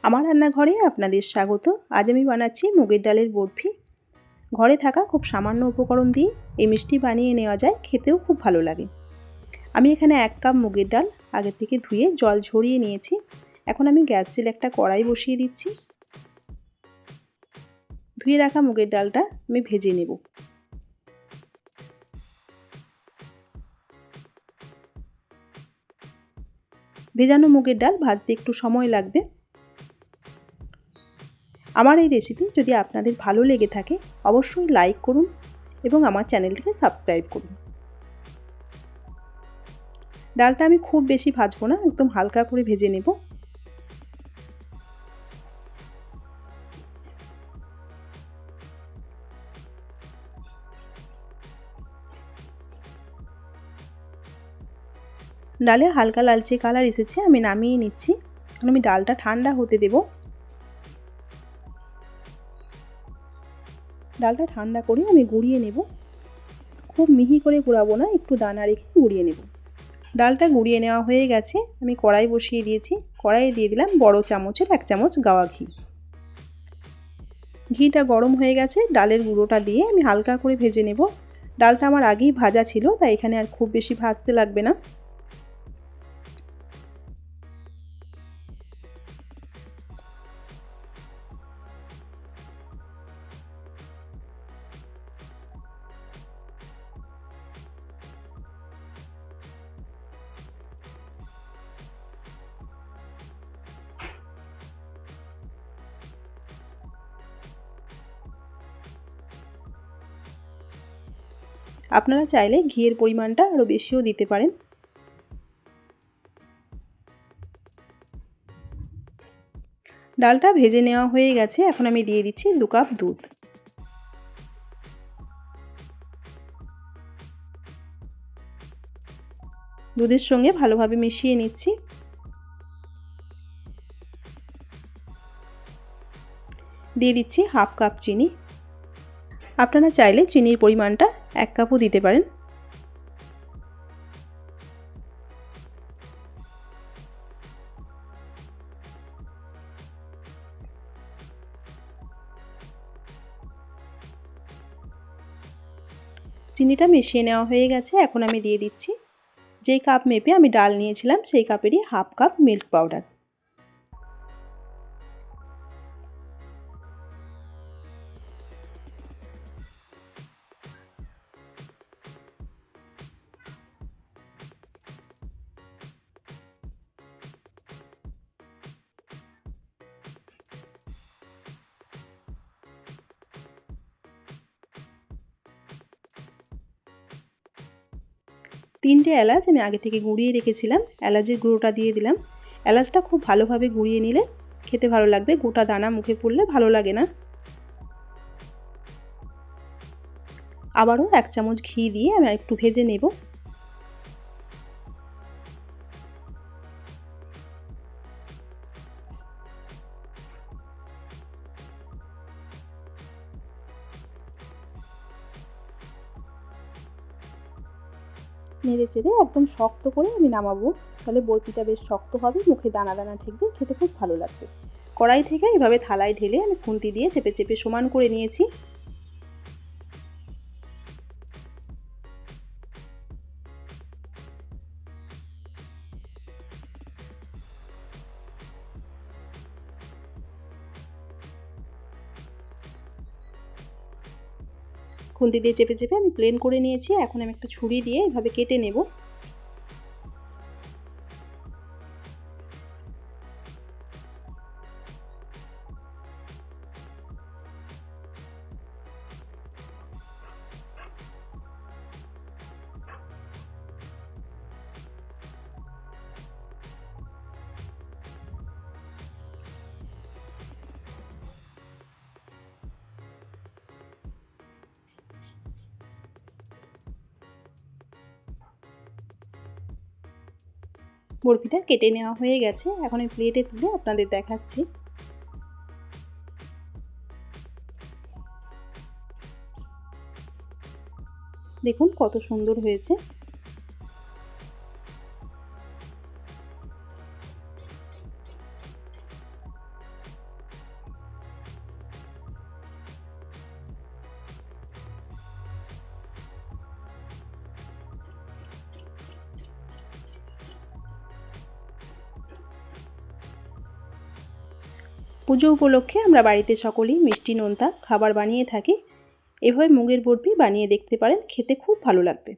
আমার রান্নাঘরে আপনাদের স্বাগত। আজ আমি বানাচ্ছি মুগের ডালের বরফি। ঘরে থাকা খুব সামান্য উপকরণ দিয়ে এই মিষ্টি বানিয়ে নেওয়া যায়, খেতেও খুব ভালো লাগে। আমি এখানে 1 কাপ মুগের ডাল আগে থেকে ধুয়ে জল ঝরিয়ে নিয়েছি। এখন আমি গ্যাস জেলে একটা কড়াই বসিয়ে দিচ্ছি। ধুয়ে রাখা মুগের ডালটা আমি ভেজে নেব। ভেজানো মুগের ডাল ভাজতে একটু সময় লাগবে। আমার এই রেসিপি যদি আপনাদের ভালো লেগে থাকে অবশ্যই লাইক করুন এবং আমার চ্যানেলটিকে সাবস্ক্রাইব করুন। ডালটা আমি খুব বেশি ভাজবো না, একদম হালকা করে ভেজে নেব। ডালে হালকা লালচে কালার এসেছে, আমি নামিয়ে নিচ্ছি। এখন আমি ডালটা ঠান্ডা হতে দেব। ডালটা ঠান্ডা করে আমি গুঁড়িয়ে নেব। খুব মিহি করে গুঁড়াবো না, একটু দানা রেখে গুঁড়িয়ে নেব। ডালটা গুঁড়িয়ে নেওয়া হয়ে গেছে। আমি কড়াই বসিয়ে দিয়েছি। কড়াইয়ে দিয়ে দিলাম বড় চামচের 1 চামচ গাওয়া ঘি। ঘিটা গরম হয়ে গেছে। ডালের গুঁড়োটা দিয়ে আমি হালকা করে ভেজে নেব। ডালটা আমার আগেই ভাজা ছিল, তাই এখানে আর খুব বেশি ভাজতে লাগবে না। আপনারা চাইলে ঘিয়ের পরিমাণটা আরও বেশিও দিতে পারেন। ডালটা ভেজে নেওয়া হয়ে গেছে। এখন আমি দিয়ে দিচ্ছি 2 কাপ দুধ। দুধের সঙ্গে ভালোভাবে মিশিয়ে নিচ্ছি। দিয়ে দিচ্ছি 1/2 কাপ চিনি। আপনারা চাইলে চিনির পরিমাণটা 1 কাপও দিতে পারেন। চিনিটা মিশিয়ে নেওয়া হয়ে গেছে। এখন আমি দিয়ে দিচ্ছি যেই কাপ মেপে আমি ডাল নিয়েছিলাম সেই কাপেরই 1/2 কাপ মিল্ক পাউডার। তিনটে এলাচ আমি আগে থেকে গুঁড়িয়ে রেখেছিলাম, এলাচের গুঁড়োটা দিয়ে দিলাম। এলাচটা খুব ভালোভাবে গুঁড়িয়ে নিলে খেতে ভালো লাগবে, গোটা দানা মুখে পড়লে ভালো লাগে না। আবারও 1 চামচ ঘি দিয়ে আমি একটু ভেজে নেব। নেড়ে চেড়ে একদম শক্ত করে আমি নামাবো, তাহলে বরফিটা বেশ শক্ত হবে, মুখে দানা দানা ঠেকবে, খেতে খুব ভালো লাগবে। কড়াই থেকে এভাবে থালায় ঢেলে আমি খুন্তি দিয়ে চেপে চেপে সমান করে নিয়েছি। খুন্তি দিয়ে চেপে চেপে আমি প্লেন করে নিয়েছি। এখন আমি একটা ছুরি দিয়ে এভাবে কেটে নেব। বরফিটা কেটে নেওয়া হয়ে গেছে। এখন এই প্লেটে তুলে আপনাদের দেখাচ্ছি। দেখুন কত সুন্দর হয়েছে। পুজো উপলক্ষে আমরা বাড়িতে সকলেই মিষ্টি নোনতা খাবার বানিয়ে থাকি। এভাবে মুগের বরফি বানিয়ে দেখতে পারেন, খেতে খুব ভালো লাগবে।